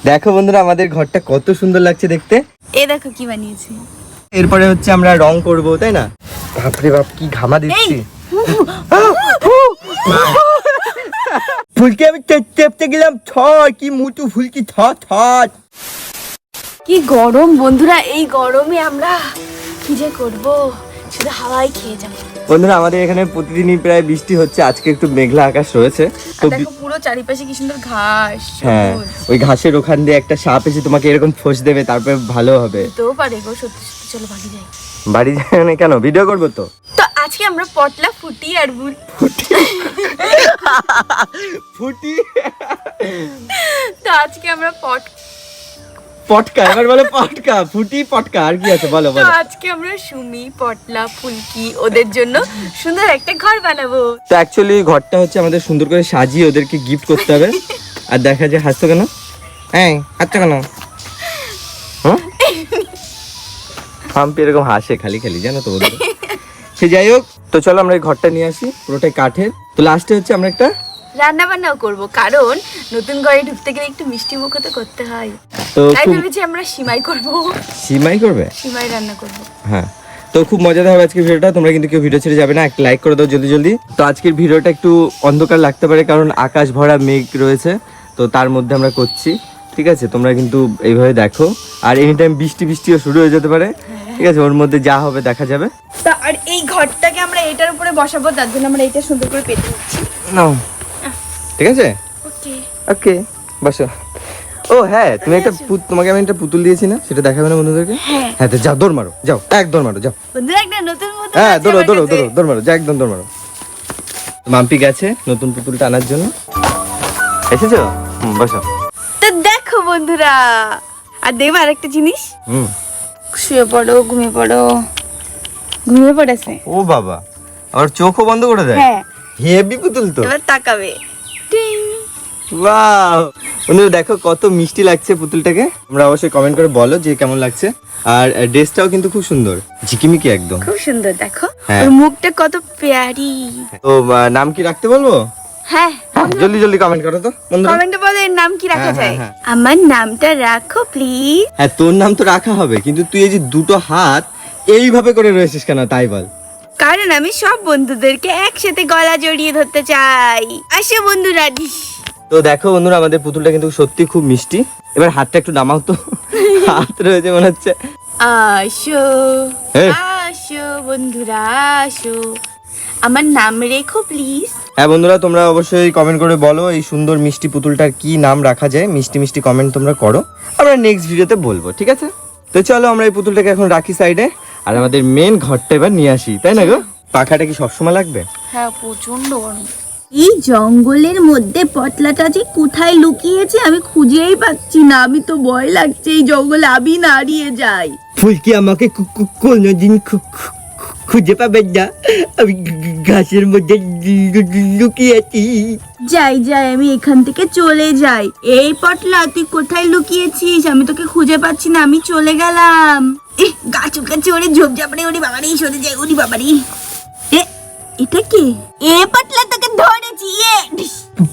দেখো বন্ধুরা আমাদের ঘরটা কত সুন্দর লাগছে দেখতে। এই দেখো কি বানিয়েছি। এরপরে হচ্ছে আমরা রং করব, তাই না? বাপরে বাপ কি ঘামা দিচ্ছি। ফুলকি আমি চেপতে গেলাম, কি মুটু ফুলকি থট। কি গরম বন্ধুরা, এই গরমে আমরা কি যে করব, শুধু হাওয়াই খেয়ে যাবো। বন্ধুরা আমাদের এখানে প্রতিদিনই প্রায় বৃষ্টি হচ্ছে, আজকে একটু মেঘলা আকাশ রয়েছে। তো দেখো পুরো চারিপাশে কি সুন্দর ঘাস। হ্যাঁ, ওই ঘাসের ওখান দিয়ে একটা সাপ এসে তোমাকে এরকম ফোঁস দেবে, তারপরে ভালো হবে। তো পারে গো, সত্যি সত্যি। চলো বাড়ি যাই। বাড়ি যাই না কেন, ভিডিও করবো তো। তো আজকে আমরা পটলা ফুটি আর ফুটি তো আজকে আমরা পটকা, এবার বলো পটকা, ফুটি পটকা, আর কি আছে বলো তো বলো। আজকে আমরা সুমি, পটলা, ফুলকি ওদের জন্য সুন্দর একটা ঘর বানাবো। তো অ্যাকচুয়ালি ঘরটা হচ্ছে আমাদের সুন্দর করে সাজিয়ে ওদেরকে গিফট করতে হবে। আর দেখা যায় হাসতো কেন, হ্যাঁ হাসতো কেন, হাম্পি এরকম হাসে খালি খালি, জানো তো বন্ধুরা। সে যাই হোক, তো চলো আমরা এই ঘরটা নিয়ে আসি, পুরোটাই কাঠের। তো লাস্টে হচ্ছে আমরা একটা রান্না বান্নাও করবো, কারণ নতুন ঘরে ঢুকতে গেলে একটু মিষ্টি মুখও তো করতে হয়। তো তাই ভেবেছি আমরা সিমাই করবো। সিমাই করবে? সিমাই রান্না করবো। হ্যাঁ, তো খুব মজাদার হবে আজকের ভিডিওটা। তোমরা কিন্তু কেউ ভিডিও ছেড়ে যাবে না, একটা লাইক করে দাও জলদি জলদি। তো আজকের ভিডিওটা একটু অন্ধকার লাগতে পারে, কারণ আকাশ ভরা মেঘ রয়েছে, তো তার মধ্যে আমরা করছি, ঠিক আছে? তোমরা কিন্তু এইভাবে দেখো। আর এনি টাইম বৃষ্টিও শুরু হয়ে যেতে পারে, ঠিক আছে? ওর মধ্যে যা হবে দেখা যাবে। তা আর এই ঘরটাকে আমরা এটার উপরে বসাবো, তার জন্য আমরা এটা সুন্দর করে পেতে নিচ্ছি। নাও, ঠিক আছে? ওকে ওকে, বসো। ও হ্যাঁ, তুমি একটা তোমাকে আমি একটা পুতুল দিয়েছি না, সেটা দেখাবে না বন্ধুদেরকে? হ্যাঁ, তো যাও দৌড় মারো, যাও এক দৌড় মারো, যাও। বন্ধুরা একটা নতুন পুতুল হ্যাঁ, আছে দৌড়ো আমার দৌড়ো কাছে। দৌড়ো দৌড় মারো, যা একদম দৌড় মারো। মাম্পি গেছে নতুন পুতুলটা আনার জন্য। এসেছো? বসো। তো দেখো বন্ধুরা, আর দেখবে আরেকটা জিনিস, শুয়ে পড়ো, ঘুমিয়ে পড়েছে। ও বাবা, আবার চোখও বন্ধ করে দেয়। হ্যাঁ, হেভি পুতুল তো। এবার তাকাবে। টিং। ওয়াও, বন্ধুরা দেখো কত মিষ্টি লাগছে পুতুলটাকে। তোমরা অবশ্যই কমেন্ট করে বলো যে কেমন লাগছে। আর ড্রেসটাও কিন্তু খুব সুন্দর, ঝিকিমিকি একদম। খুব সুন্দর, দেখো হ্যাঁ। ওর মুখটা কত প্যারি। তো নাম কি রাখতে বলবো? হ্যাঁ, জলদি জলদি কমেন্ট করো তো বন্ধুরা। কমেন্টে বলো এর নাম কি রাখা হ্যাঁ, যায়। হ্যাঁ, আমার নামটা রাখো প্লিজ। হ্যাঁ, তোর নাম তো রাখা হবে, কিন্তু তুই এই যে দুটো হাত এইভাবে করে রয়েছিস কেন তাই বল। কারণ আমি সব বন্ধুদেরকে একসাথে গলা জড়িয়ে ধরতে চাই। আসো বন্ধুরা। তো দেখো বন্ধুরা আমাদের পুতুলটা কিন্তু সত্যি খুব মিষ্টি। এবার হাতটা একটু নামাও তো, হাত রয়েছে মনে হচ্ছে। আসো এই। আসো বন্ধুরা, আসো, আমার নাম রেখো প্লিজ। হ্যাঁ বন্ধুরা, তোমরা অবশ্যই কমেন্ট করে বলো এই সুন্দর মিষ্টি পুতুলটার কি নাম রাখা যায়। মিষ্টি মিষ্টি কমেন্ট তোমরা করো, আমরা নেক্সট ভিডিওতে বলবো, ঠিক আছে? তো চলো আমরা এই পুতুলটাকে এখন রাখি সাইডে, আর আমাদের মেন ঘরটা এবার নিয়ে আসি, তাই না গো? পাখাটা কি সবসময় লাগবে? হ্যাঁ, প্রচন্ড গরম। এই জঙ্গলের মধ্যে পটলাটা যে কোথায় লুকিয়েছে আমি খুঁজেই পাচ্ছি না। আমি তো ভয় লাগছে এই জঙ্গলে আমি না হারিয়ে যাই। ফুলকি আমাকে কোনোদিন খুঁজে পাবেন না, আমি ঘাসের মধ্যে লুকিয়েছি। যাই আমি এখান থেকে চলে যাই। এই পটলা তুই কোথায় লুকিয়েছিস? আমি তোকে খুঁজে পাচ্ছি না, আমি চলে গেলাম। গাছ উঠকাচ্ছে, ওরে ঝোপঝাপড়ে, ওরে বাবারি সরে যায়, ওরে বাবারি। এটা কি? এ পটলা তোকে ধরেছি।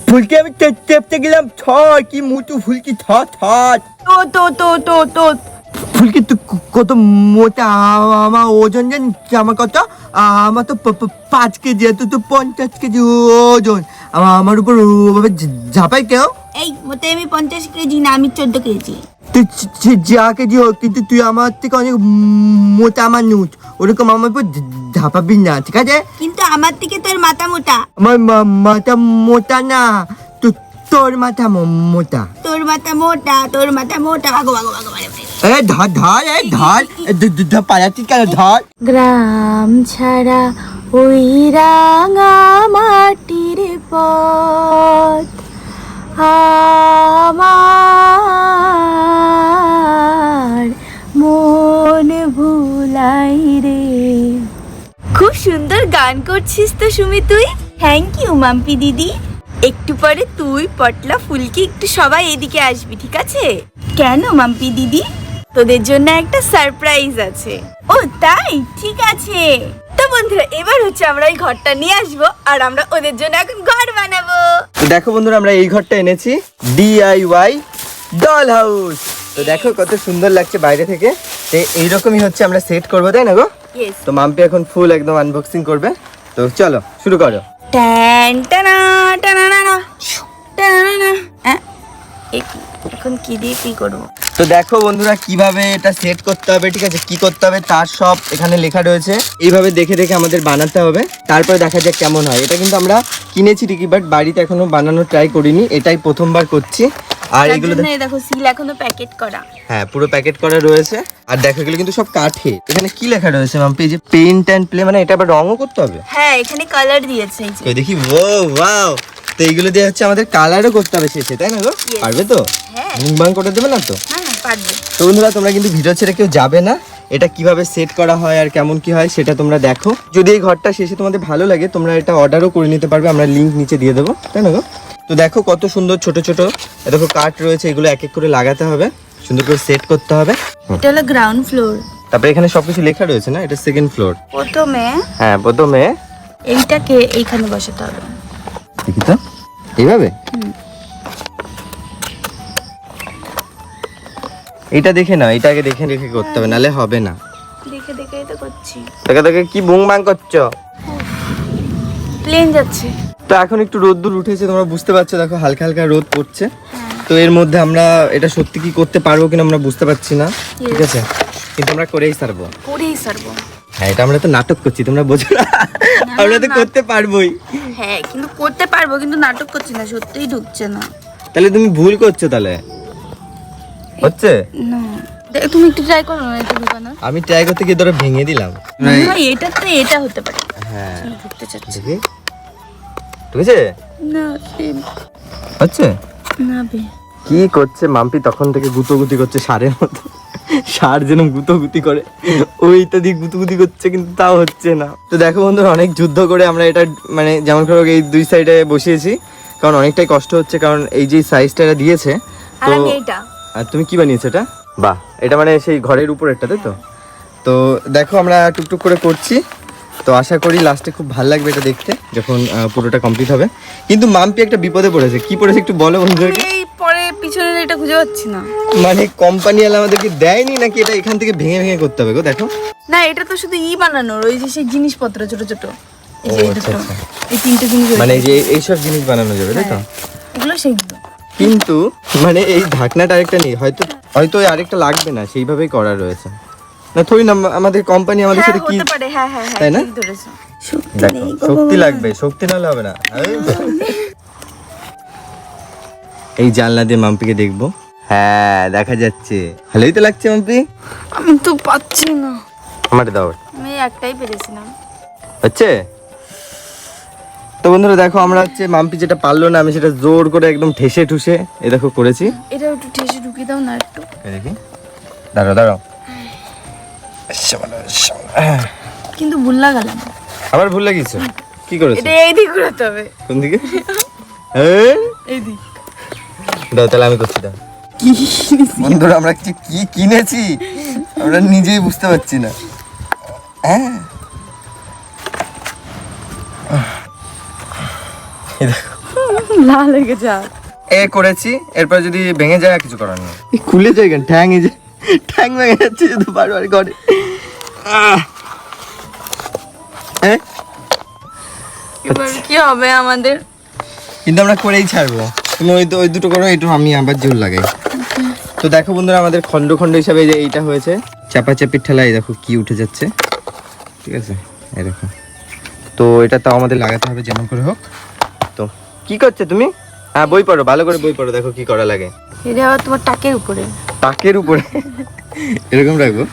ফুলকি আমি চেপতে গেলাম, কি মুটু ফুলকি থট। তো ফুলকি তুই কত মোটা, আমার ওজন জানিস আমার কত? আমার তো 5 কেজি, তুই তো 50 কেজি ওজন। আমার উপর ওভাবে ঝাঁপাই কেউ? এই মতে আমি 50 কেজি না, আমি 14 কেজি। তুই যা কেজি হোক, কিন্তু তুই আমার থেকে অনেক মোটা মানুষ, ওরকম আমার উপর ঝাঁপাবি না, ঠিক আছে? কিন্তু আমার থেকে তোর মাথা মোটা। আমার মাথা মোটা না, তোর মাথা মোটা। তোর মাথা মোটা, তোর মাথা মোটা। ভাগো ভাগো ভাগো। ধর পালাচ্ছি কেন, ধর। গ্রাম ছাড়া ওই রাঙা মাটির পথ আমার মন ভুলাই রে। খুব সুন্দর গান করছিস তো সুমি তুই। থ্যাংক ইউ মাম্পি দিদি। একটু পরে তুই, পটলা, ফুলকি একটু সবাই এদিকে আসবি, ঠিক আছে? কেন মাম্পি দিদি? তোদের জন্য একটা সারপ্রাইজ আছে। ও তাই, ঠিক আছে। তো বন্ধুরা এবার হচ্ছে আমরা এই ঘরটা নিয়ে আসবো, আর আমরা ওদের জন্য এখন ঘর বানাবো। দেখো বন্ধুরা আমরা এই ঘরটা এনেছি, DIY ডল হাউস। তো দেখো কত সুন্দর লাগছে বাইরে থেকে। তো এইরকমই হচ্ছে আমরা সেট করবো, তাই না গো? ইয়েস। তো মাম্পি এখন ফুল একদম আনবক্সিং করবে। তো চলো শুরু করো। ট্যান টানা টানা না টানা। এখন কি দিয়ে কি করব? তো দেখো বন্ধুরা কিভাবে এটা সেট করতে হবে, ঠিক আছে, কি করতে হবে তার সব এখানে লেখা রয়েছে। এইভাবে দেখে দেখে আমাদের বানাতে হবে, তারপরে দেখা যাক কেমন হয়। এটা কিন্তু আমরা কিনেছি ঠিকই, বাট বাড়িতে এখনো বানানোর ট্রাই করিনি, এটাই প্রথমবার করছি। আর এগুলো দেখো সিল এখনো প্যাকেট করা। হ্যাঁ, পুরো প্যাকেট করা রয়েছে। আর দেখো এগুলো কিন্তু সব কাঠে। এখানে কি লেখা রয়েছে মাম্পি? যে পেইন্ট অ্যান্ড প্লে, মানে এটা আবার রঙও করতে হবে? হ্যাঁ, এখানে কালার দিয়েছে এই যে। তো দেখি, ও ওয়াও। তো এইগুলো দিয়ে হচ্ছে আমাদের কালারও করতে হবে শেষে, তাই না গো? Yes. পারবে তো? হ্যাঁ। মুখবাং করে দেবে না তো? হ্যাঁ পারবে। তো বন্ধুরা তোমরা কিন্তু ভিডিও ছেড়ে কেউ যাবে না। এটা কিভাবে সেট করা হয় আর কেমন কি হয় সেটা তোমরা দেখো। যদি এই ঘরটা শেষে তোমাদের ভালো লাগে তোমরা এটা অর্ডারও করে নিতে পারবে, আমরা লিংক নিচে দিয়ে দেবো, তাই না গো? তো দেখো কত সুন্দর ছোট ছোট দেখো কাঠ রয়েছে, এগুলো এক এক করে লাগাতে হবে, সুন্দর করে সেট করতে হবে। এটা হলো গ্রাউন্ড ফ্লোর। তারপরে এখানে সবকিছু লেখা রয়েছে না, এটা সেকেন্ড ফ্লোর। প্রথমে হ্যাঁ, প্রথমে এইটাকে এইখানে বসাতে হবে। দেখি তো এইভাবে। এটা দেখে না, এটা আগে দেখে দেখে করতে হবে, নালে হবে না। দেখে দেখে এটা করছি। দেখে দেখে কি বুং বাং করছো? প্লেন যাচ্ছে। তো এখন একটু রোদ্দুর উঠেছে, তোমরা বুঝতে পারছো, দেখো হালকা হালকা রোদ পড়ছে। তো এর মধ্যে আমরা এটা সত্যি কি করতে পারবো কিনা আমরা বুঝতে পারছি না, ঠিক আছে, কিন্তু আমরা করেই ছাড়বো। হ্যাঁ, এটা আমরা তো নাটক করছি, তোমরা বোঝো না? আমরা তো করতে পারবোই। হ্যাঁ, কিন্তু করতে পারবো, কিন্তু নাটক করছি না, সত্যিই ঢুকছে না। তাহলে তুমি ভুল করছো। তাহলে হচ্ছে না, তুমি একটু ট্রাই করো না এটা ঢুকানো। আমি ট্রাই করতে গিয়ে ধরো ভেঙে দিলাম। না, এটা তো এটা হতে পারে। হ্যাঁ, ঢুকতে চাচ্ছি দেখি ঢুকেছে? না। হচ্ছে না বে। কি করছে মাম্পি তখন থেকে গুতোগুতি করছে সারের মতো। সার যেন গুতোগুতি করে ওইটা দিয়ে গুতোগুতি করছে, কিন্তু তাও হচ্ছে না। তো দেখো বন্ধুরা অনেক যুদ্ধ করে আমরা এটা মানে যেমন করে এই দুই সাইডে বসিয়েছি, কারণ অনেকটাই কষ্ট হচ্ছে, কারণ এই যে সাইজটা এটা দিয়েছে। আর আমি এইটা। আর তুমি কি বানিয়েছো এটা? বাহ, এটা মানে সেই ঘরের উপর একটা, তাই তো? তো দেখো আমরা টুকটুক করে করছি। তো আশা করি লাস্টে খুব ভালো লাগবে এটা দেখতে, যখন পুরোটা কমপ্লিট হবে। কিন্তু মাম্পি একটা বিপদে পড়েছে। কি পড়েছে একটু বলো বন্ধুদেরকে। এই পরে পিছনে এটা খুঁজে পাচ্ছি না। মানে কোম্পানি ওয়ালা আমাদেরকে দেয়নি নাকি এটা এখান থেকে ভেঙে ভেঙে করতে হবে গো? দেখো না, এটা তো শুধু বানানোর, ওই যে সেই জিনিসপত্র ছোট ছোট, এই যে ও, এই আচ্ছা, দুটো, আচ্ছা। এই তিনটে জিনিস মানে এই যে এইসব জিনিস বানানো যাবে, তাই তো? এগুলো সেইগুলো। কিন্তু মানে এই ঢাকনাটা আরেকটা নেই, হয়তো হয়তো ওই আরেকটা লাগবে না, সেইভাবেই করা রয়েছে না। থোড়ি না আমাদের কোম্পানি আমাদের সাথে কি, হতে পারে। হ্যাঁ হ্যাঁ হ্যাঁ, তাই না? ঠিক ধরেছো। দেখো শক্তি লাগবে, শক্তি নাহলে হবে না। এই জানলা দিয়ে মাম্পিকে দেখবো। হ্যাঁ, দেখা যাচ্ছে। ভালোই তো লাগছে মাম্পি। আমি তো পাচ্ছি না। আমার দাও। আমি একটাই পেরেছিলাম। হচ্ছে। তো বন্ধুরা দেখো আমরা হচ্ছে মাম্পি যেটা পারলো না আমি সেটা জোর করে একদম ঠেসে ঠুসে এই দেখো করেছি। এটা একটু ঠেসে ঢুকিয়ে দাও না একটু। এই দেখি, দাঁড়াও দাঁড়াও। কিন্তু ভুল লাগালাম। আবার ভুল লাগিয়েছো? কি করেছো? এটা এই দিক ঘোরাতে হবে। কোন দিকে? এই দিক। দাও তাহলে আমি করছি। দাও। কি বন্ধুরা আমরা কি কিনেছি আমরা নিজেই বুঝতে পারছি না। হ্যাঁ, এই দেখো লাল লেগে যা। এ করেছি, এরপর যদি ভেঙে যায় আর কিছু করার নেই। খুলে যায় কেন? ঠ্যাং, এই যে ঠ্যাং ভেঙে যাচ্ছে শুধু বারবার করে। এবার কি হবে আমাদের? কিন্তু আমরা করেই ছাড়বো। তুমি ওই দুটো করো, এইটু আমি আবার জোর লাগাই। তো দেখো বন্ধুরা আমাদের খন্ড খন্ড হিসাবে যে এইটা হয়েছে, চাপাচাপির ঠেলায় দেখো কি উঠে যাচ্ছে, ঠিক আছে, এই দেখো। তো এটা তাও আমাদের লাগাতে হবে যেমন করে হোক। তো কি করছে তুমি? হ্যাঁ, বই পড়ো, ভালো করে বই পড়ো, দেখো কি করা লাগে। এটা আবার তোমার টাকের উপরে। টাকের উপরে এরকম রাখবো,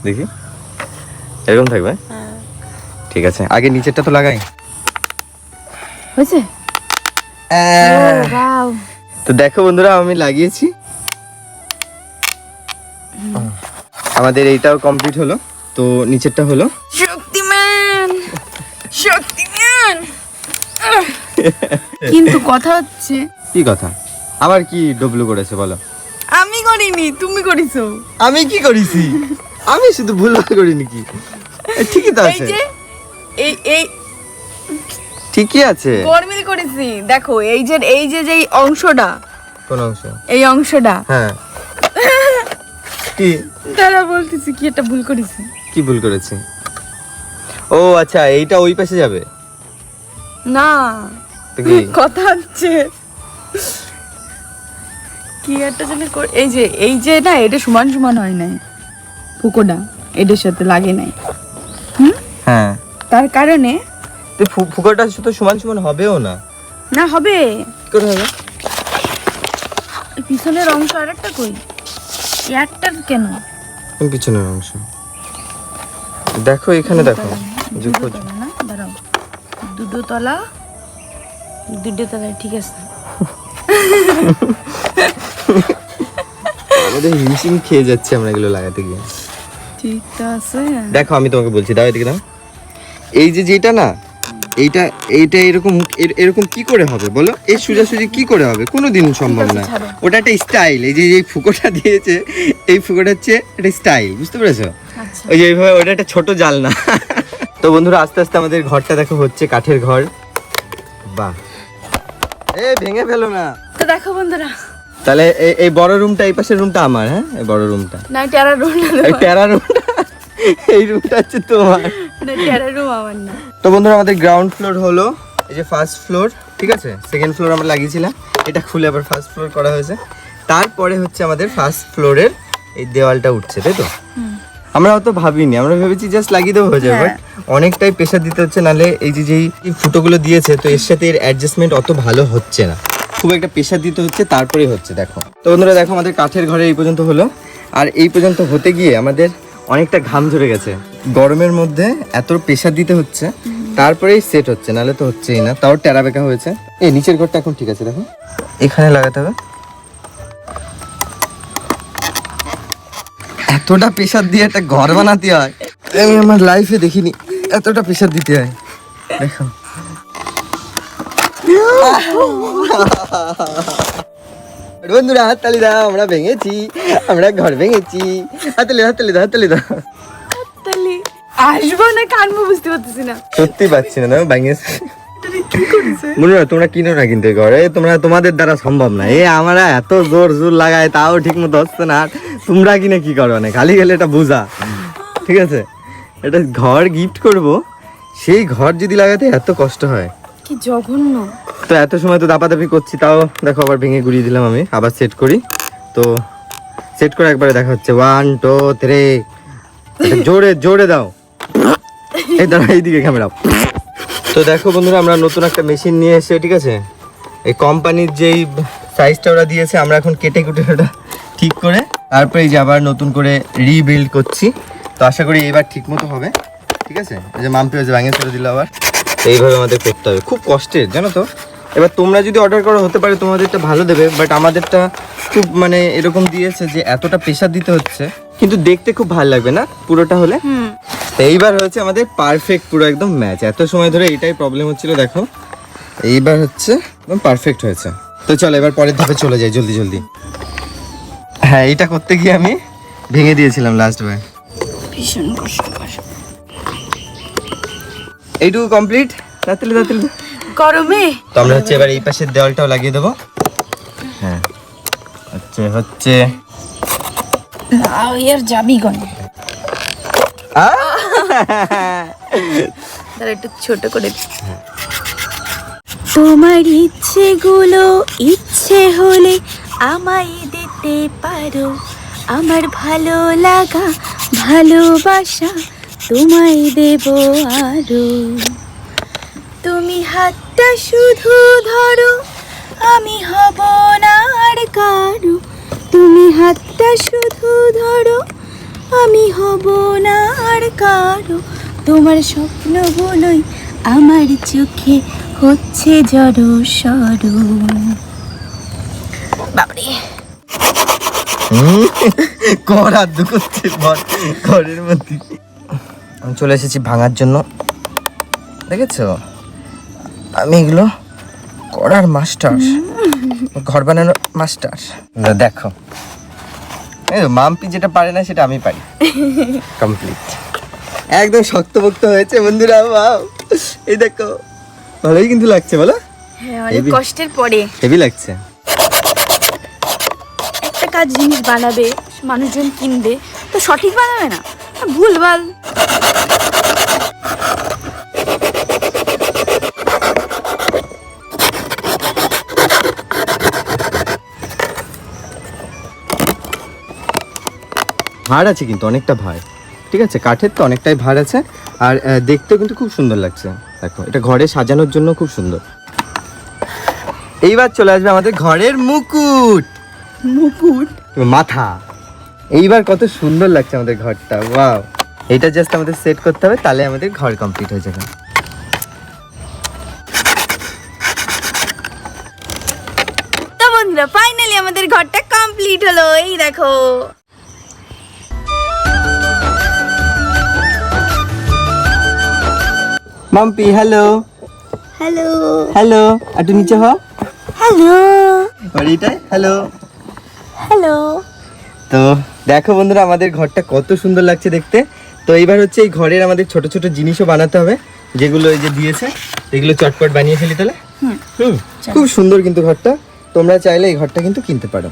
দেখি এরকম থাকবে। ঠিক আছে, আগে নিচেরটা তো লাগাই। হয়েছে? ওয়াও। তো দেখো বন্ধুরা আমি লাগিয়েছি, আমাদের এইটাও কমপ্লিট হলো। তো নিচেরটা হলো। শক্তিমান শক্তিমান। কিন্তু কথা হচ্ছে, কি কথা? আবার কি ডবলু করেছে বলো? আমি করিনি, তুমি করিছো। আমি কি করেছি? আমি শুধু ভুল করিনি কি? ঠিকই তো এই আছে, যে এই ঠিকই আছে। গরমিল করেছি। দেখো এই যে যেই অংশটা, কোন অংশ? এই অংশটা। হ্যাঁ কি দাঁড়া বলতেছি কি একটা ভুল করেছি। কি ভুল করেছি? ও আচ্ছা, এইটা ওই পাশে যাবে না, তো কি? কথা হচ্ছে কি একটা জানি এই যে না, এটা সমান সমান হয় নাই, ফুকোটা এটার সাথে লাগে নাই। হ্যাঁ, তার কারণে তো ফুকোটা শুধু সমান সমান হবেও না। না হবে, কি করে হবে? এই পিছনের অংশ আরেকটা কই, একটার কেন? কোন পিছনের অংশ? দেখো এখানে দেখো, দুটো তলা না, দাঁড়াও, দুটো তলা, ঠিক আছে। আমাদের হিমশিম খেয়ে যাচ্ছে আমরা এগুলো লাগাতে গিয়ে। ঠিক আছে, দেখো আমি তোমাকে বলছি, দাও এদিকে দাও। এই যে যেটা না, এইটা এইটা এরকম এরকম কি করে হবে বলো? এই সোজাসুজি কি করে হবে? কোনোদিন সম্ভব না। ছাড়ো। ওটা একটা স্টাইল। এই যে এই ফুকোটা দিয়েছে, এই ফুকোটা হচ্ছে একটা স্টাইল, বুঝতে পেরেছো? আচ্ছা। ওই যে এইভাবে, ওটা একটা ছোট জাল না। তো বন্ধুরা আস্তে আস্তে আমাদের ঘরটা দেখো হচ্ছে, কাঠের ঘর। বাহ, এ ভেঙে ফেলো না। তো দেখো বন্ধুরা, তাহলে এই বড় রুমটা, এই পাশের রুমটা আমার। হ্যাঁ, এই বড় রুমটা, না টেরা রুম না, এই প্যারা রুমটা, এই রুমটা হচ্ছে তোমার। না টেরা রুম আমার না। তো বন্ধুরা আমাদের গ্রাউন্ড ফ্লোর হলো, এই যে ফার্স্ট ফ্লোর, ঠিক আছে? সেকেন্ড ফ্লোর আমরা লাগিয়েছিলাম, এটা খুলে আবার ফার্স্ট ফ্লোর করা হয়েছে। তারপরে হচ্ছে আমাদের ফার্স্ট ফ্লোরের এই দেওয়ালটা উঠছে, তাই তো? আমরা অত ভাবিনি, আমরা ভেবেছি জাস্ট লাগিয়ে দেবো হয়ে যাবে, বাট অনেকটাই প্রেশার দিতে হচ্ছে, নাহলে এই যে যেই ফুটোগুলো দিয়েছে, তো এর সাথে এর অ্যাডজাস্টমেন্ট অত ভালো হচ্ছে না, খুব একটা প্রেশার দিতে হচ্ছে, তারপরেই হচ্ছে। দেখো তো বন্ধুরা, দেখো আমাদের কাঠের ঘরে এই পর্যন্ত হলো, আর এই পর্যন্ত হতে গিয়ে আমাদের অনেকটা ঘাম ঝরে গেছে। গরমের মধ্যে এত প্রেশার দিতে হচ্ছে, তারপরেই সেট হচ্ছে, নাহলে তো হচ্ছেই না। তাও টেরা বেঁকা হয়েছে। এই নিচের ঘরটা এখন ঠিক আছে, দেখো এখানে লাগাতে হবে। এতটা প্রেশার দিয়ে একটা ঘর বানাতে হয়, আমি আমার লাইফে দেখিনি এতটা প্রেশার দিতে হয়। দেখো বন্ধুরা, হাততালি দাও, আমরা ভেঙেছি, আমরা ঘর ভেঙেছি। হাততালি হাততালি দাও, হাততালি দাও। তাহলে আসবো না কানবো বুঝতে পারতেছি না। সত্যি পাচ্ছি না, দাও ভেঙেছি। কি করেছে? বন্ধুরা তোমরা কিনো না কিন্তু ঘরে, তোমাদের দ্বারা সম্ভব না। আমরা এত জোর জোর লাগাই, তাও ঠিক মতো হচ্ছে না। তোমরা কিনে কি করো না, খালি গেলে এটা বোঝা, ঠিক আছে? এটা ঘর গিফট করব, সেই ঘর যদি লাগাতে এত কষ্ট হয়, কি জঘন্য। তো এত সময় তো দাপাদাপি করছি, তাও দেখো আবার ভেঙে গুড়িয়ে দিলাম। আমি আবার সেট করি, তো সেট করে একবারে দেখা হচ্ছে 1 2 3। জোরে জোরে দাও, এই দাঁড়া, এইদিকে ক্যামেরা। তো দেখো বন্ধুরা, আমরা নতুন একটা মেশিন নিয়ে এসে, ঠিক আছে, এই কোম্পানির যেই সাইজটা ওরা দিয়েছে, আমরা এখন কেটে কুটে ওটা ঠিক করে তারপরে এই যে আবার নতুন করে রিবিল্ড করছি। তো আশা করি এবার ঠিক মতো হবে, ঠিক আছে? এই যে মাম্পি হয়েছে, ভাঙে ফেলে দিল আবার। এইভাবে আমাদের করতে হবে, খুব কষ্টের, জানো তো। এবার তোমরা যদি অর্ডার করো, হতে পারে তোমাদেরটা ভালো দেবে, বাট আমাদেরটা খুব মানে এরকম দিয়েছে যে এতটা প্রেশার দিতে হচ্ছে, কিন্তু দেখতে খুব ভালো লাগবে না পুরোটা হলে। তো এইবার হচ্ছে আমাদের পারফেক্ট, পুরো একদম ম্যাচ। এত সময় ধরে এটাই প্রবলেম হচ্ছিল, দেখো এইবার হচ্ছে একদম পারফেক্ট হয়েছে। তো চলো এবার পরের ধাপে চলে যাই জলদি জলদি। হ্যাঁ, এটা করতে গিয়ে আমি ভেঙে দিয়েছিলাম লাস্ট বার, ভীষণ কষ্টকর। এইটুকু কমপ্লিট। তাড়াতাড়ি তাড়াতাড়ি। গরমে তো আমরা হচ্ছে এবার এই পাশের দেওয়ালটাও লাগিয়ে দেবো। হ্যাঁ, হচ্ছে এর যাবি গন। তাহলে একটু ছোট করে তোমার ইচ্ছেগুলো ইচ্ছে হলে আমায় দিতে পারো, আমার ভালো লাগা ভালোবাসা তোমায় দেব আরো। তুমি হাতটা শুধু ধরো, আমি হব না আর কারো। তুমি হাতটা শুধু ধরো, আমি হব না আর কারো। তোমার স্বপ্নগুলোই আমার চোখে হচ্ছে জড়ো সরো। বাবারে, করা দুঃখছে ঘরের মধ্যে। আমি চলে এসেছি ভাঙার জন্য, দেখেছো? আমি এগুলো করার মাস্টার, ঘর বানানোর মাস্টার। দেখো এই মাম্পি যেটা পারে না সেটা আমি পারি। কমপ্লিট, একদম শক্তপোক্ত হয়েছে বন্ধুরা। ওয়াও, এই দেখো, ভালোই কিন্তু লাগছে, বলো? হ্যাঁ, অনেক কষ্টের পরে হেভি লাগছে। জিনিস বানাবে, মানুষজন কিনবে, তো সঠিক বানাবে না, ভুলভাল। ভার আছে কিন্তু অনেকটা ভার, ঠিক আছে, কাঠের তো অনেকটাই ভার আছে। আর দেখতেও কিন্তু খুব সুন্দর লাগছে। দেখো এটা ঘরে সাজানোর জন্য খুব সুন্দর। এইবার চলে আসবে আমাদের ঘরের মুকুট, মাথা। এইবার কত সুন্দর লাগছে আমাদের ঘরটা, ওয়াও। এটা জাস্ট আমাদের সেট করতে হবে, তাহলে আমাদের ঘর কমপ্লিট হয়ে যাবে। তো বন্ধুরা ফাইনালি আমাদের ঘরটা কমপ্লিট হলো, এই দেখো। মাম্পি হ্যালো, হ্যালো হ্যালো, একটু নিচে হও। হ্যালো বাড়িটায় হ্যালো। হ্যালো। তো দেখো বন্ধুরা আমাদের ঘরটা কত সুন্দর লাগছে দেখতে। তো এইবার হচ্ছে এই ঘরের আমাদের ছোট ছোট জিনিসও বানাতে হবে, যেগুলো এই যে দিয়েছে এগুলো চটপট বানিয়ে ফেলি তাহলে। খুব সুন্দর কিন্তু ঘরটা, তোমরা চাইলে এই ঘরটা কিন্তু কিনতে পারো।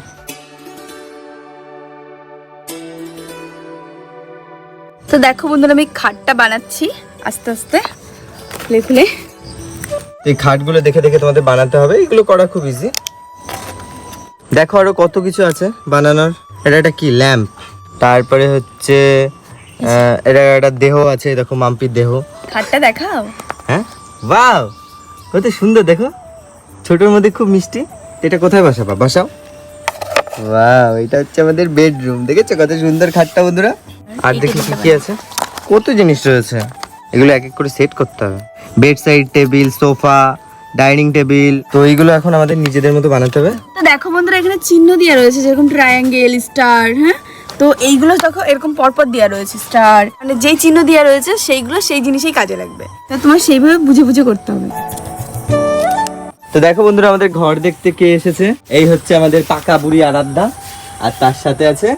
তো দেখো বন্ধুরা আমি খাটটা বানাচ্ছি আস্তে আস্তে, খুলে খুলে। এই খাটগুলো দেখে দেখে তোমাদের বানাতে হবে, এগুলো করা খুব ইজি। দেখো আরো কত কিছু আছে বানানোর। এটা একটা কি ল্যাম্প, তারপরে হচ্ছে এটা একটা দেহ আছে, দেখো মাম্পির দেহ। খাটটা দেখাও। হ্যাঁ ওয়াও, কত সুন্দর দেখো, ছোটোর মধ্যে খুব মিষ্টি। এটা কোথায় বসাবা, বসাও। ওয়াও, এটা হচ্ছে আমাদের বেডরুম, দেখেছো কত সুন্দর খাটটা বন্ধুরা। আর দেখি কি কি আছে, কত জিনিস রয়েছে, এগুলো এক এক করে সেট করতে হবে। Bed side table, sofa, dining table, তো এইগুলো এখন আমাদের নিজেদের মতো বানাতে হবে। তো দেখো বন্ধুরা এখানে চিহ্ন দেওয়া রয়েছে, যেরকম ট্রায়াঙ্গেল, স্টার, হ্যাঁ। তো এইগুলো দেখো এরকম পরপর দেওয়া রয়েছে স্টার, মানে যেই চিহ্ন দেওয়া রয়েছে সেইগুলো সেই জিনিসই কাজে লাগবে, তা তোমার সেইভাবে বুঝে বুঝে করতে হবে। তো দেখো বন্ধুরা আমাদের ঘর দেখতে কে এসেছে, এই হচ্ছে আমাদের পাকা বুড়ি আরাধ্যা, আর তার সাথে আছে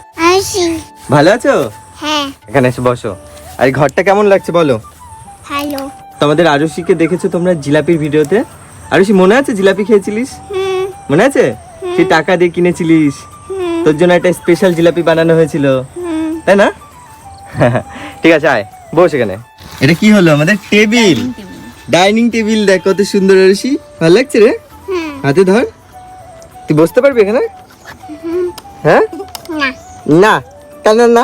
ভালো আছো? হ্যাঁ এখানে এসে বসো। আর এই ঘরটা কেমন লাগছে বলো? হ্যালো। তো আমাদের আরুষিকে দেখেছো তোমরা জিলাপির ভিডিওতে। আরুষি মনে আছে জিলাপি খেয়েছিলিস? মনে আছে? তুই টাকা দিয়ে কিনেছিলিস, তোর জন্য একটা স্পেশাল জিলাপি বানানো হয়েছিল, তাই না? ঠিক আছে আয় বস এখানে। এটা কি হলো আমাদের টেবিল, ডাইনিং টেবিল। দেখ কত সুন্দর আরুষি, ভালো লাগছে রে? হাতে ধর, তুই বসতে পারবি এখানে? হ্যাঁ না না, কেন না?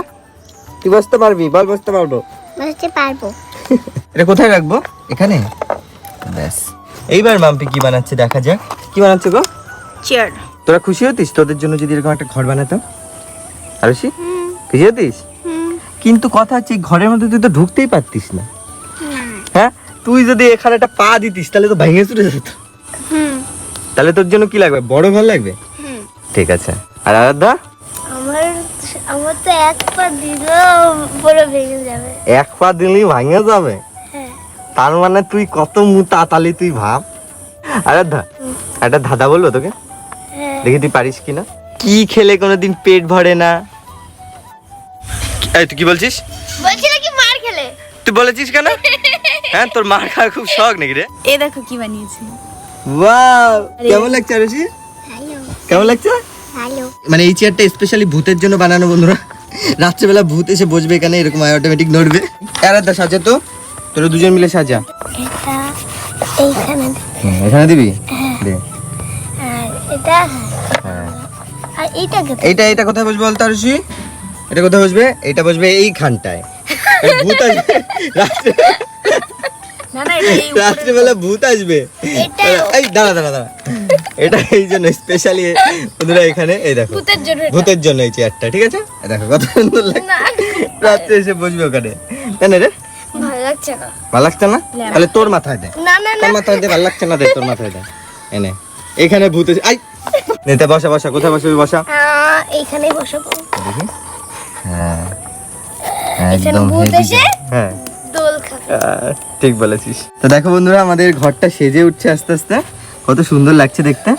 তুই বসতে পারবি, বল বসতে পারবো। বুঝতে পারবো। এটা কোথায় রাখবো? এখানে, ব্যাস। এইবার মাম্পি কি বানাচ্ছে দেখা যাক। কি বানাচ্ছে গো? চেয়ার। তোরা খুশি হতিস তোদের জন্য যদি এরকম একটা ঘর বানাতাম? আরুষি খুশি হতিস? কিন্তু কথা হচ্ছে এই ঘরের মধ্যে তুই তো ঢুকতেই পারতিস না। হ্যাঁ, তুই যদি এখানে একটা পা দিতিস তাহলে তো ভেঙে চুরে যেত। তাহলে তোর জন্য কি লাগবে, বড় ঘর লাগবে? ঠিক আছে। আর আরাধ্যা? আমার তো এক পা দিলেও পুরো ভেঙে যাবে। এক পা দিলেই ভেঙে যাবে? হ্যাঁ। তার মানে তুই কত মুতা তালি, তুই ভাব। আরাধ্যা একটা ধাঁধা বলবো তোকে, হ্যাঁ। দেখি তুই পারিস কিনা। কি খেলে কোনোদিন পেট ভরে না? এই তুই কি বলছিস? বলছি নাকি মার খেলে? তুই বলেছিস কেন? হ্যাঁ, তোর মার খাওয়ার খুব শখ নাকি রে? এ দেখো কি বানিয়েছি। ওয়াও, কেমন লাগছে আরুষি? হ্যালো কেমন লাগছে? হ্যালো। মানে এই চেয়ারটা স্পেশালি ভূতের জন্য বানানো বন্ধুরা। রাত্রেবেলা ভূত এসে বসবে এখানে, এরকম অটোমেটিক নড়বে। আরাধ্যা সাজা তো, তোরা দুজন মিলে সাজা। এটা এইখানে এখানে দিবি? দে। আর এটা হ্যাঁ, আর এইটা কে? এইটা কোথায় বসবে বলতো আরুষি? এটা কোথায় বসবে? এটা বসবে এই খানটায়। ভূত আসবে রাত্রে, না না, এটা এই রাত্রেবেলা ভূত আসবে। এই দাঁড়া দাঁড়া দাঁড়া, এটা এই জন্য স্পেশালি বন্ধুরা এখানে এই দেখো ভূতের জন্য। ভূতের জন্য এই চেয়ারটা, ঠিক আছে? এই দেখো কত সুন্দর লাগছে, রাত্রে এসে বসবে ওখানে, তাই না রে? ভালো লাগছে না। ভালো লাগছে না? তাহলে তোর মাথায় দে, না না তোর মাথায় দে, ভালো লাগছে না? দে তোর মাথায় দে, এনে এখানে ভূত এসে, আই নেতে বসা বসা, কোথায় বসবি বসা? এইখানেই বসবো। দেখি, হ্যাঁ এখানে একদম ভূত heavy এসে জায়গা। হ্যাঁ দোল খাবে। ঠিক বলেছিস। তো দেখো বন্ধুরা আমাদের ঘরটা সেজে উঠছে আস্তে আস্তে, কত সুন্দর লাগছে দেখতে।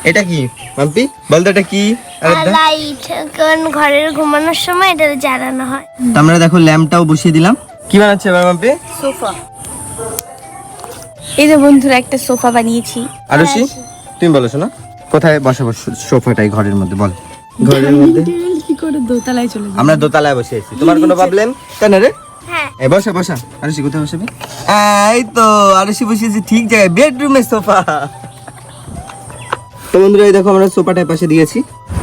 এটা কি মাম্পি বলতো, এটা কি? আরাধ্যা? লাইট, কারণ ঘরের ঘুমানোর সময় এটা জ্বালানো হয়। তো আমরা দেখো ল্যাম্পটাও বসিয়ে দিলাম। কি বানাচ্ছে এবার মাম্পি? সোফা। এই যে বন্ধুরা একটা সোফা বানিয়েছি। আরুষি তুমি বলো শোনা, কোথায় বসাবো সোফাটাই ঘরের মধ্যে বল? ঘরের মধ্যে কি করে দোতলায় চলে যাবে? আমরা দোতলায় বসে আছি, তোমার কোনো প্রবলেম তাই না রে? হ্যাঁ এই বসা বসা, আরশি কোথায় বসবি? এই তো আরশি বসেছি ঠিক জায়গায়, বেডরুমে সোফা। তো বন্ধুরা এই দেখো আমরা সোফাটার পাশে দিয়েছি।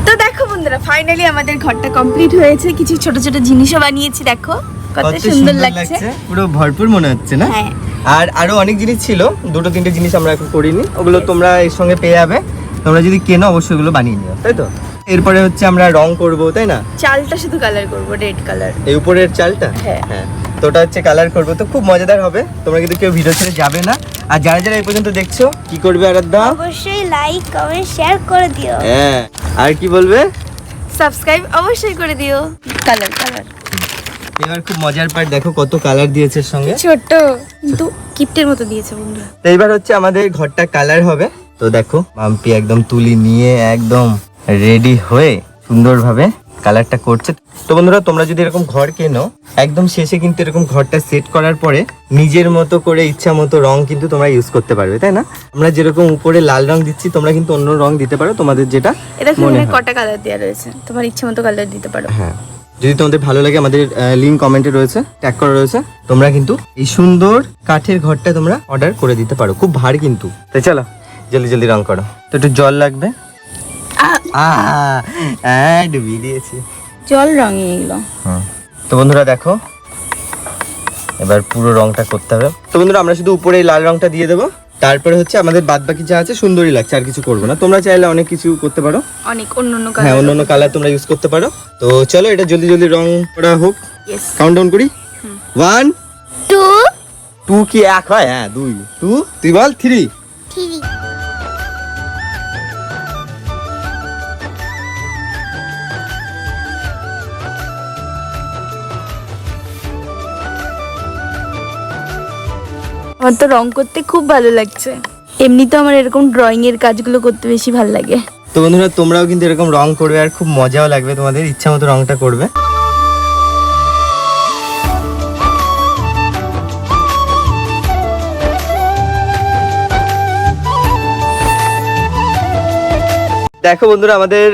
তো দেখো বন্ধুরা, ফাইনালি আমাদের ঘরটা কমপ্লিট হয়েছে। কিছু ছোট ছোট জিনিসও বানিয়েছি, দেখো কত সুন্দর লাগছে। পুরো ভরপুর মনে হচ্ছে না? হ্যাঁ। আর আরো অনেক জিনিস ছিল, দুটো তিনটে জিনিস আমরা এখন করিনি, ওগুলো তোমরা এর সঙ্গে পেয়ে যাবে। তোমরা যদি কেনো অবশ্যই ওগুলো বানিয়ে নিও, তাই তো? এরপরে হচ্ছে আমরা রং করব, তাই না? চালটা শুধু কালার করব, রেড কালার। এই উপরের চালটা, হ্যাঁ। হ্যাঁ, তো ওটা হচ্ছে কালার করবো, তো খুব মজাদার হবে। তোমরা কিন্তু কেউ ভিডিও ছেড়ে যাবে না। আর যারা যারা এই পর্যন্ত দেখছো, কি করবে আরাধ্যা? অবশ্যই লাইক কমেন্ট শেয়ার করে দিও। হ্যাঁ, আর কি বলবে? সাবস্ক্রাইব অবশ্যই করে দিও। কালার কালার এবার খুব মজার পার্ট, দেখো কত কালার দিয়েছে এর সঙ্গে। ছোট কিন্তু গিফটের মতো দিয়েছে বন্ধুরা। তো এইবার হচ্ছে আমাদের ঘরটা কালার হবে। তো দেখো মাম্পি একদম তুলি নিয়ে একদম রেডি হয়ে সুন্দরভাবে কালারটা করছে। তো বন্ধুরা তোমরা যদি এরকম ঘর কেনো, একদম শেষে কিন্তু এরকম ঘরটা সেট করার পরে নিজের মতো করে ইচ্ছা মতো রং কিন্তু তোমরা ইউজ করতে পারবে, তাই না? আমরা যেরকম উপরে লাল রং দিচ্ছি, তোমরা কিন্তু অন্য রং দিতে পারো তোমাদের যেটা এটা মনে মনে হয়। কটা কালার দেওয়া রয়েছে, তোমার ইচ্ছে মতো কালার দিতে পারো। হ্যাঁ, যদি তোমাদের ভালো লাগে আমাদের লিঙ্ক কমেন্টে রয়েছে, ট্যাগ করা রয়েছে, তোমরা কিন্তু এই সুন্দর কাঠের ঘরটা তোমরা অর্ডার করে দিতে পারো। খুব ভারী কিন্তু। তো চলো জলদি জলদি রং করো। তো একটু জল লাগবে। ডুবিয়ে দিয়েছি জল রঙে এগুলো। তো বন্ধুরা দেখো এবার পুরো রংটা করতে হবে। তো বন্ধুরা আমরা শুধু উপরে এই লাল রংটা দিয়ে দেবো, তারপরে হচ্ছে আমাদের বাদ বাকি যা আছে সুন্দরই লাগছে, আর কিছু করবো না। তোমরা চাইলে অনেক কিছু করতে পারো, অনেক অন্য অন্য হ্যাঁ কালার। অন্য অন্য কালার তোমরা ইউজ করতে পারো। তো চলো এটা জলদি জলদি রং করা হোক। ইয়েস। কাউন্টডাউন করি। 1 2 2 কি এক হয়? হ্যাঁ 2 2 তুই বল 3। 3 আমার তো রং করতে খুব ভালো লাগছে। এমনি তো আমার এরকম ড্রয়িং এর কাজগুলো করতে বেশি ভালো লাগে। তো বন্ধুরা তোমরাও কিন্তু এরকম রং করবে, আর খুব মজাও লাগবে, তোমাদের ইচ্ছা মতো রংটা করবে। দেখো বন্ধুরা আমাদের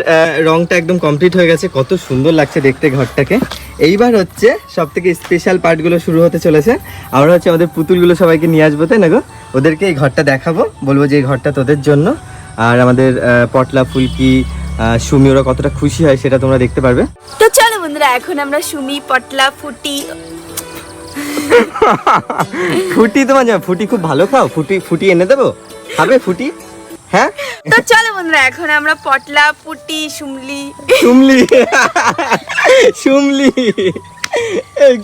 রংটা একদম কমপ্লিট হয়ে গেছে, কত সুন্দর লাগছে দেখতে ঘরটাকে। এইবার হচ্ছে সব থেকে স্পেশাল পার্টগুলো শুরু হতে চলেছে। আমরা হচ্ছে আমাদের পুতুলগুলো সবাইকে নিয়ে আসবো, তাই না গো? ওদেরকে এই ঘরটা দেখাবো, বলবো যে এই ঘরটা তোদের জন্য। আর আমাদের পটলা, ফুলকি, সুমি ওরা কতটা খুশি হয় সেটা তোমরা দেখতে পারবে। তো চলো বন্ধুরা, এখন আমরা সুমি, পটলা, ফুটি। ফুটি তোমার ফুটি খুব ভালো খাও? ফুটি ফুটি এনে দেবো, খাবে ফুটি? হ্যাঁ তো চলো বন্ধুরা, এখন আমরা পটলা, ফুটি, সুমলি। সুমলি সুমলি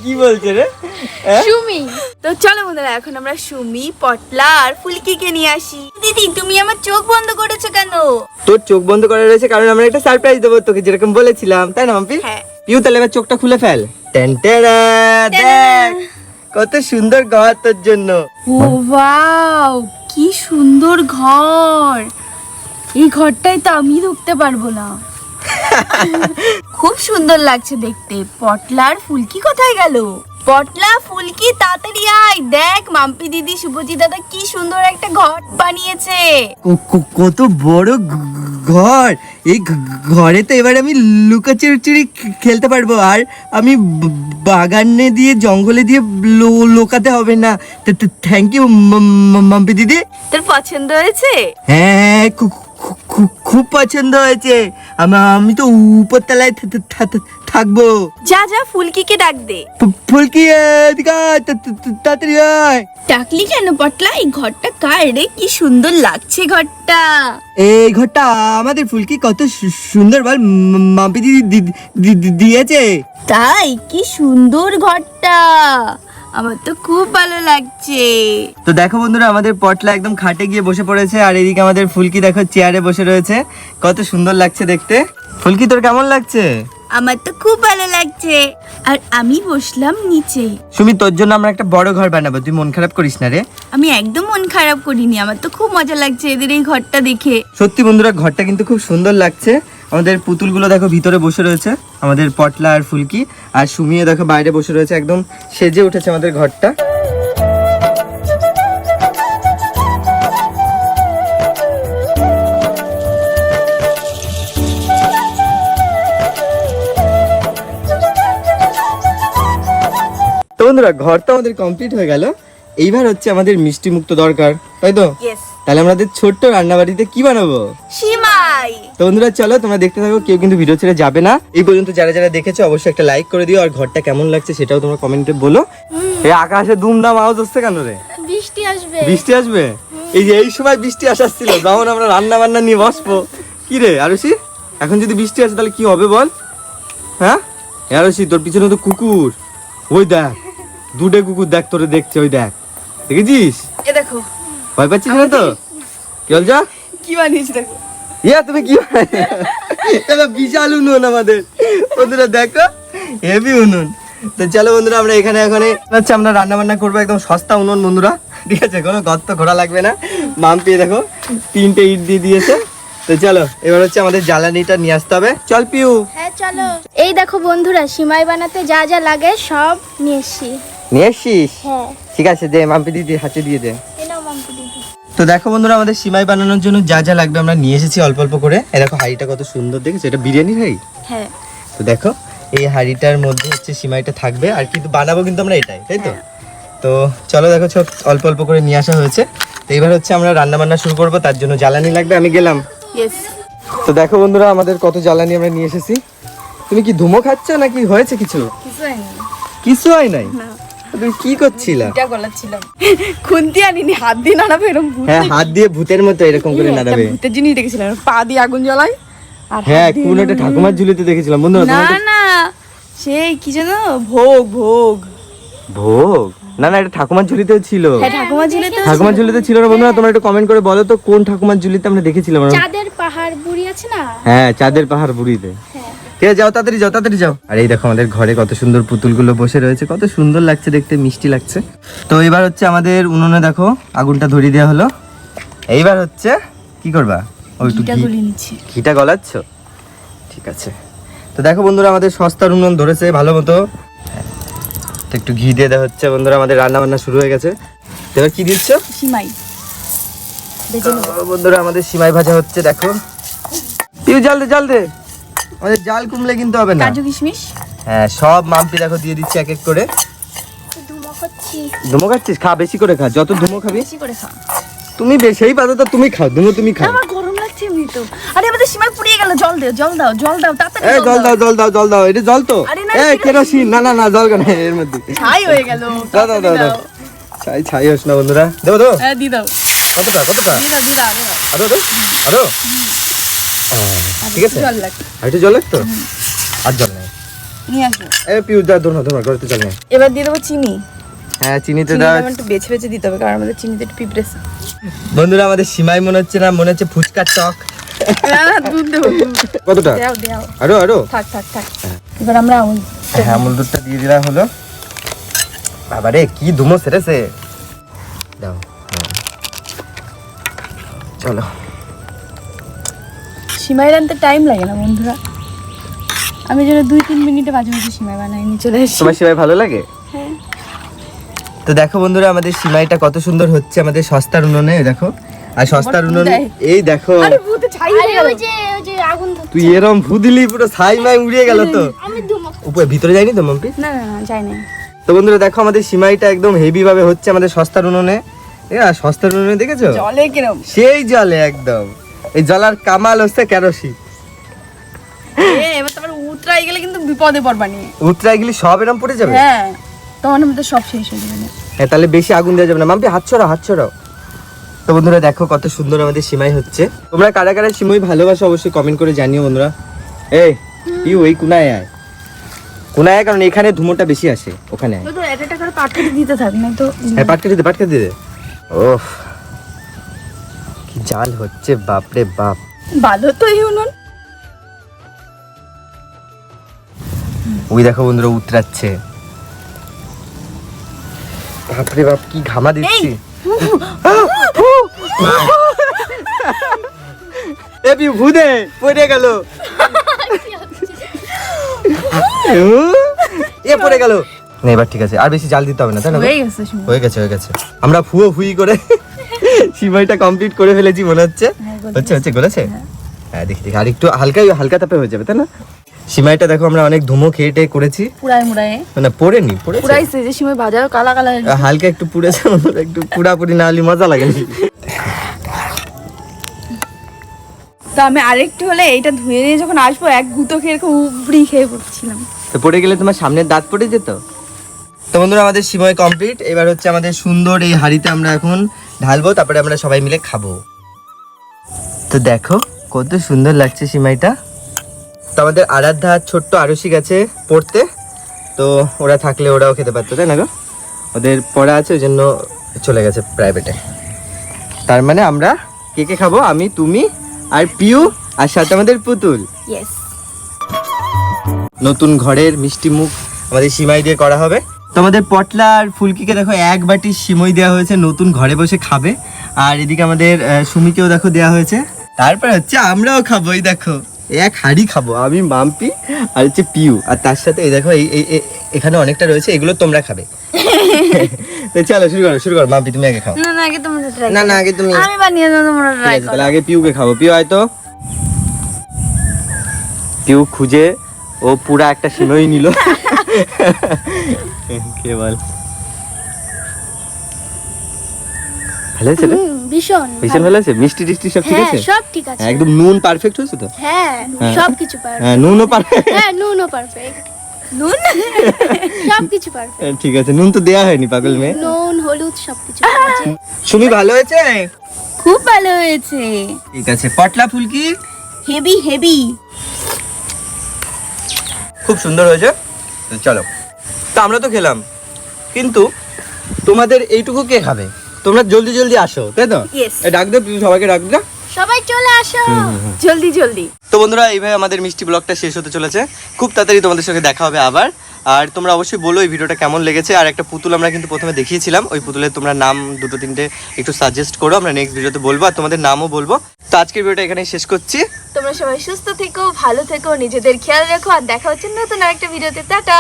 কি বলছে রে? সুমি। তো চলো বন্ধুরা, এখন আমরা সুমি, পটলা আর ফুলকিকে নিয়ে আসি। দিদি তুমি আমার চোখ বন্ধ করেছো কেন? তোর চোখ বন্ধ করা রয়েছে কারণ আমরা একটা সারপ্রাইজ দেবো তোকে, যেরকম বলেছিলাম, তাই না মাম্পি? হ্যাঁ। পিউ তাহলে এবার চোখটা খুলে ফেল। টেনটেরা, দেখ কত সুন্দর ঘর তোর জন্য। ও ওয়াও, কি সুন্দর ঘর! এই ঘরটাই তো আমি ঢুকতে পারবো না। খুব সুন্দর লাগছে দেখতে। পটলা আর ফুলকি কোথায় গেল? পটলা, ফুলকি তাড়াতাড়ি আয়, দেখ মাম্পি দিদি, শুভজি দাদা কি সুন্দর একটা ঘর বানিয়েছে। কত বড় ঘর! এই ঘরে তো এবার আমি লুকাচুরি খেলতে পারবো, আর আমি বাগানে দিয়ে জঙ্গলে দিয়ে লোকাতে হবে না। থ্যাংক ইউ মাম্পি দিদি। তোর পছন্দ হয়েছে? হ্যাঁ খুব পছন্দ হয়েছে। আমি তো উপরতলায় থাকবো। যা যা ফুলকিকে ডাক দে। ফুলকি এদিকে আয়, তাড়াতাড়ি আয়। ডাকলি কেন পটলা? এই ঘরটা কার রে? কি সুন্দর লাগছে ঘরটা। এই ঘরটা আমাদের ফুলকি, কত সুন্দর বল, মাম্পি দিদি দিয়েছে। তাই? কি সুন্দর ঘরটা, আমার তো খুব ভালো লাগছে। তো দেখো বন্ধুরা আমাদের পটলা একদম খাটে গিয়ে বসে পড়েছে, আর এদিকে আমাদের ফুলকি দেখো চেয়ারে বসে রয়েছে, কত সুন্দর লাগছে দেখতে। ফুলকি তোর কেমন লাগছে? আমার তো খুব ভালো লাগছে। আর আমি বসলাম নিচে। সুমি তোর জন্য আমরা একটা বড় ঘর বানাবো, তুই মন খারাপ করিস না রে। আমি একদম মন খারাপ করিনি, আমার তো খুব মজা লাগছে এদের এই ঘরটা দেখে। সত্যি বন্ধুরা ঘরটা কিন্তু খুব সুন্দর লাগছে। আমাদের পুতুলগুলো দেখো ভিতরে বসে রয়েছে, আমাদের পটলা আর ফুলকি, আর সুমিও দেখো বাইরে বসে রয়েছে, একদম সেজে উঠেছে আমাদের ঘরটা। বন্ধুরা ঘর তো আমাদের কমপ্লিট হয়ে গেল, এইবার হচ্ছে আমাদের মিষ্টি মুক্ত দরকার, তাই তো? ইয়েস, তাহলে আমাদের ছোট্ট রান্নাবাড়িতে কি বানাবো? সিমাই। তো বন্ধুরা চলো তোমরা দেখতে থাকো, কেউ কিন্তু ভিডিও ছেড়ে যাবে না। এই পর্যন্ত যারা যারা দেখেছো অবশ্যই একটা লাইক করে দিও, আর ঘরটা কেমন লাগছে সেটাও তোমরা কমেন্টে বলো। এই আকাশে দুমদাম আওয়াজ হচ্ছে কেন রে? বৃষ্টি আসবে। বৃষ্টি আসবে? এই যে এই সময় বৃষ্টি আসাচ্ছিল, যখন আমরা রান্না বান্না নিয়ে বসবো। কি রে আরুষি, এখন যদি বৃষ্টি আসে তাহলে কি হবে বল? হ্যাঁ আরুষি, তোর পিছনে তো কুকুর, ওই দেখ দুটো কুকুর, দেখ তোরে দেখছে, ওই দেখ, দেখেছিস? এ দেখো ভয় পাচ্ছিস না তো? কি বলছো? কি বানিয়েছি দেখো। তুমি কি এটা বিশাল উনুন আমাদের, বন্ধুরা দেখো হেভি উনুন। তো চলো বন্ধুরা আমরা এখানে হচ্ছে আমরা রান্না বান্না করবো, একদম সস্তা উনুন বন্ধুরা, ঠিক আছে? কোনো গর্ত ঘোরা লাগবে না। মাম্পি দেখো 3টে ইট দিয়ে দিয়েছে। তো চলো এবার হচ্ছে আমাদের জ্বালানিটা নিয়ে আসতে হবে, চল পিউ। হ্যাঁ চলো। এই দেখো বন্ধুরা, সিমাই বানাতে যা যা লাগে সব নিয়ে এসছি। নিয়ে এসছিস? হ্যাঁ। ঠিক আছে, দে মাম্পি দিদি হাতে দিয়ে দে। এই নাও মাম্পি দিদি। তো দেখো বন্ধুরা আমাদের সিমাই বানানোর জন্য যা যা লাগবে আমরা নিয়ে এসেছি অল্প অল্প করে। এই দেখো হাঁড়িটা কত সুন্দর, দেখেছো? এটা বিরিয়ানি হাঁড়ি। হ্যাঁ, তো দেখো এই হাঁড়িটার মধ্যে হচ্ছে সিমাইটা থাকবে, আর কিন্তু বানাবো কিন্তু আমরা এটাই, তাই তো? তো চলো দেখো সব অল্প অল্প করে নিয়ে আসা হয়েছে। তো এবার হচ্ছে আমরা রান্না বান্না শুরু করবো, তার জন্য জ্বালানি লাগবে, আমি গেলাম। ইয়েস। তো দেখো বন্ধুরা আমাদের কত জ্বালানি আমরা নিয়ে এসেছি। তুমি কি ধুমো খাচ্ছ নাকি হয়েছে কিছু? কিছু হয়নি। কিছু হয় নাই? তুমি কি করছিলা? এটা গলাচ্ছিলাম, খুন্তি আনিনি, হাত দিয়ে নাড়াবো এরকম ভূত। হ্যাঁ, হাত দিয়ে ভূতের মতো এরকম করে নাড়াবে। একটা ভূতের জিনিস দেখেছিলাম, পা দিয়ে আগুন জ্বলাই আর হ্যাঁ, হাত দিয়ে কোন একটা ঠাকুমার ঝুলিতে দেখেছিলাম বন্ধুরা। না না, সেই কি যেন ভোগ ভোগ। ভোগ? না না, এটা ঠাকুমার ঝুলিতেও ছিল। হ্যাঁ, ঠাকুমা ঝুলিতে ঠাকুমার ঝুলিতে ছিল না বন্ধুরা? তোমরা একটু কমেন্ট করে বলো তো কোন ঠাকুমার ঝুলিতে আমরা দেখেছিলাম। চাঁদের পাহাড় বুড়ি আছে না? হ্যাঁ, চাঁদের পাহাড় বুড়িতে। হ্যাঁ। ঠিক আছে, যাও তাড়াতাড়ি যাও, তাড়াতাড়ি যাও। আর এই দেখো আমাদের ঘরে কত সুন্দর পুতুলগুলো বসে রয়েছে, কত সুন্দর লাগছে দেখতে, মিষ্টি লাগছে। তো এবার হচ্ছে আমাদের উনুনে দেখো আগুনটা ধরিয়ে দেওয়া হলো। এইবার হচ্ছে কি করবা? ওই একটু ঘিটা গলিয়ে নিচ্ছি। ঘিটা গলাচ্ছ? ঠিক আছে। তো দেখো বন্ধুরা আমাদের সস্তার উনুন ধরেছে ভালো মতো। তো একটু ঘি দিয়ে দেওয়া হচ্ছে বন্ধুরা, আমাদের রান্না বান্না শুরু হয়ে গেছে। তো এবার কি দিচ্ছ? সিমাই ভেজে নেব। বন্ধুরা আমাদের সিমাই ভাজা হচ্ছে, দেখো। পিউ জাল দে, জাল দে, আমাদের জাল কমলে কিন্তু হবে না। কাজু কিশমিশ, হ্যাঁ সব মাম্পি দেখো দিয়ে দিচ্ছে এক এক করে। ধুমো করছি। ধুমো খাচ্ছিস? খা, বেশি করে খা, যত ধুমো খাবি। বেশি করে খা। তুমি বেশিই পাতো তো, তুমি খাও ধুমো, তুমি খাও। আমার গরম লাগছে এমনি তো। আরে আমাদের সিমাই পুড়িয়ে গেল, জল দে, জল দাও, জল দাও তাড়াতাড়ি। এই জল দাও, জল দাও, জল দাও, এটা জল তো। আরে না, এই কেরোসিন, না না না, জল কেন এর মধ্যে? ছাই হয়ে গেল। দাও দাও দাও দাও। ছাই ছাই হোস না বন্ধুরা, দেবো তো। হ্যাঁ, দি দাও, কতটা কতটা? দি দাও, দি দাও, আরে দাও। আরো আরো আরো। ঠিক আছে, জল লাগবে, আর একটু জল লাগতো। আর জল নেই। নিয়ে আসো। এ পিউ যা, ধরো ধরো, ঘরে তো জল নেই। এবার দিয়ে দেবো চিনি। হ্যাঁ, চিনিতে চিনিটা দাও। আমার একটু বেছে বেছে দিতে হবে, কারণ আমাদের চিনিতে একটু পিঁপড়ে আছে। বন্ধুরা আমাদের সিমাই মনে হচ্ছে না, মনে হচ্ছে ফুচকার টক। না না, দুধ দেবো, দুধ। কতটা? দাও দাও, আরো আরো। থাক থাক থাক। এবার আমরা আমুল হ্যাঁ, আমুল দুধটা দিয়ে দিলা হলো। বাবারে কি ধুমো সেরেছে। দাও, হ্যাঁ। চলো। সিমাই রানতে টাইম লাগে না বন্ধুরা, আমি যেন 2-3 মিনিটে মাঝে মাঝে সিমাই বানাই নিয়ে চলে আসি। তোমার সিমাই ভালো লাগে? হ্যাঁ। তো দেখো বন্ধুরা আমাদের সিমাইটা কত সুন্দর হচ্ছে আমাদের সস্তার উনুনে, দেখো। আর সস্তার উনুনে এই দেখো, আরে ভূতে ছাই হয়ে গেল। ওই যে আগুন ধরছে। তুই এরম ফুদিলি পুরো ছাই মাই উড়িয়ে গেল তো। আমি ধুমো। উপরে ভিতরে যায়নি তো মাম্পি? না না না, যাই না। তো বন্ধুরা দেখো আমাদের সিমাইটা একদম হেভি ভাবে হচ্ছে আমাদের সস্তার উনুনে। সস্তার উনুনে দেখেছো? জলে কিরম সেই জলে একদম। এই জলার কামাল হচ্ছে কেরোসিন। এবার তোমার উতরাই গেলে কিন্তু বিপদে পড়বা নিয়ে। উতরাই গেলে সব এরম পড়ে যাবে। হ্যাঁ, তখন আমাদের সব শেষ হয়ে যাবে। হ্যাঁ, তাহলে বেশি আগুন দেওয়া যাবে না। মাম্পি হাত ছড়াও, হাত ছড়াও। তো বন্ধুরা দেখো কত সুন্দর আমাদের সিমাই হচ্ছে। তোমরা কারা কারা সিমাই ভালোবাসো অবশ্যই কমেন্ট করে জানিও বন্ধুরা। এই পিউ, এই কোনায় আয়, কোনায় আয়, কারণ এখানে ধুমোটা বেশি আসে, ওখানে আয়। তো একটা করে পাটকেটে দিতে থাক, না তো। হ্যাঁ, পাটকেটে দে, পাটকেটে দে। ওফ, কি জাল হচ্ছে, বাপরে বাপ। ভালো তো এই উনুন। ওই দেখো বন্ধুরা উতরাচ্ছে, বাপরে বাপ কি ঘামা দিচ্ছি। এ পিউ ভুদে পড়ে গেল, এ পড়ে গেল। না এবার ঠিক আছে, আর বেশি জাল দিতে হবে না, তাই না? হয়ে গেছে সিমাই। হয়ে গেছে, হয়ে গেছে। আমরা ফুয়ো ফুই করে সিমাইটা কমপ্লিট করে ফেলেছি মনে হচ্ছে। হ্যাঁ, গলেছে। হচ্ছে হচ্ছে গলেছে। হ্যাঁ, দেখি দেখি, আর একটু হালকা হালকা তাপে হয়ে যাবে, তাই না? সিমাইটা দেখো আমরা অনেক ধুমো খেয়ে টেয়ে করেছি, পুরাই মুড়াই না পড়েনি, পড়েছে পুরাইছে যে সময় বাজার কালা কালা হয়ে গেছে। হালকা একটু পুড়েছে, একটু পুরাপুরি না হলে মজা লাগে না। তো আমি আরেকটু হলে এইটা ধুয়ে নিয়ে যখন আসবো এক গুঁতো খেয়ে এরকম উবড়ি খেয়ে পড়ছিলাম। তো পড়ে গেলে তোমার সামনের দাঁত পড়ে যেত। তো বন্ধুরা আমাদের সিমাই কমপ্লিট, এবার হচ্ছে আমাদের সুন্দর এই হাঁড়িতে আমরা এখন ঢালবো, তারপরে আমরা সবাই মিলে খাবো। তো দেখো কত সুন্দর লাগছে সিমাইটা। তো আমাদের আরাধ্যা আর ছোট্ট আরশি গেছে পড়তে, তো ওরা থাকলে ওরাও খেতে পারতো, তাই না গো? ওদের পড়া আছে ওই জন্য চলে গেছে প্রাইভেটে। তার মানে আমরা কে কে খাবো? আমি, তুমি আর পিউ, আর সাথে আমাদের পুতুল। ইয়েস। নতুন ঘরের মিষ্টি মুখ আমাদের সিমাই দিয়ে করা হবে। তো আমাদের পটলা আর ফুলকিকে দেখো এক বাটি সিমই দেওয়া হয়েছে, নতুন ঘরে বসে খাবে। আর এদিকে আমাদের সুমিকেও দেখো দেওয়া হয়েছে। তারপরে হচ্ছে আমরাও খাবো, এই দেখো এক হাঁড়ি খাবো, আমি, মাম্পি আর হচ্ছে পিউ। আর তার সাথে এই দেখো এখানে অনেকটা রয়েছে, এগুলো তোমরা খাবে। তো চলো শুরু করো। মাম্পি তুমি আগে খাও। না না আগে তোমরা ট্রাই না আগে তুমি। আমি বানিয়ে দাও, তোমরা ঠিক ট্রাই আছে, করো। তাহলে আগে পিউকে খাবো। পিউ হয়তো পিউ খুঁজে ও পুরা একটা সিমই নিল। কে বল ভালো হয়েছে রে? ভীষণ ভীষণ ভালো আছে, মিষ্টি টিষ্টি সব ঠিক হ্যাঁ আছে? সব ঠিক আছে। একদম নুন পারফেক্ট হয়েছে তো? হ্যাঁ হ্যাঁ। সবকিছু পারফেক্ট। হ্যাঁ নুনও পারফেক্ট। হ্যাঁ নুনও পারফেক্ট। নুন সবকিছু পারফেক্ট। ঠিক আছে, নুন তো দেয়া হয়নি পাগল মেয়ে। নুন হলুদ সবকিছু আছে। সুমি ভালো হয়েছে? খুব ভালো হয়েছে, ঠিক আছে। পটলা ফুলকি হেভি হেভি। খুব সুন্দর হয়েছে। তো চলো, তো আমরা তো খেলাম, কিন্তু তোমাদের এইটুকু কে খাবে? তোমরা জলদি জলদি আসো, তাই তো? Yes. এই ডাক দে, সবাইকে ডাক দে। সবাই চলে আসো। জলদি জলদি। তো বন্ধুরা এইভাবে আমাদের মিষ্টি ব্লগটা শেষ হতে চলেছে। খুব তাড়াতাড়ি তোমাদের সঙ্গে দেখা হবে আবার। আর তোমরা অবশ্যই বলো এই ভিডিওটা কেমন লেগেছে। আর একটা পুতুল আমরা কিন্তু প্রথমে দেখিয়েছিলাম, ওই পুতুলের তোমরা নাম দুটো তিনটে একটু সাজেস্ট করো, আমরা নেক্সট ভিডিওতে বলবো, আর তোমাদের নামও বলবো। তো আজকের ভিডিওটা এখানেই শেষ করছি। তোমরা সবাই সুস্থ থেকো, ভালো থেকো, নিজেদের খেয়াল রাখো, আর দেখা হচ্ছে নতুন আরেকটা ভিডিওতে। টাটা।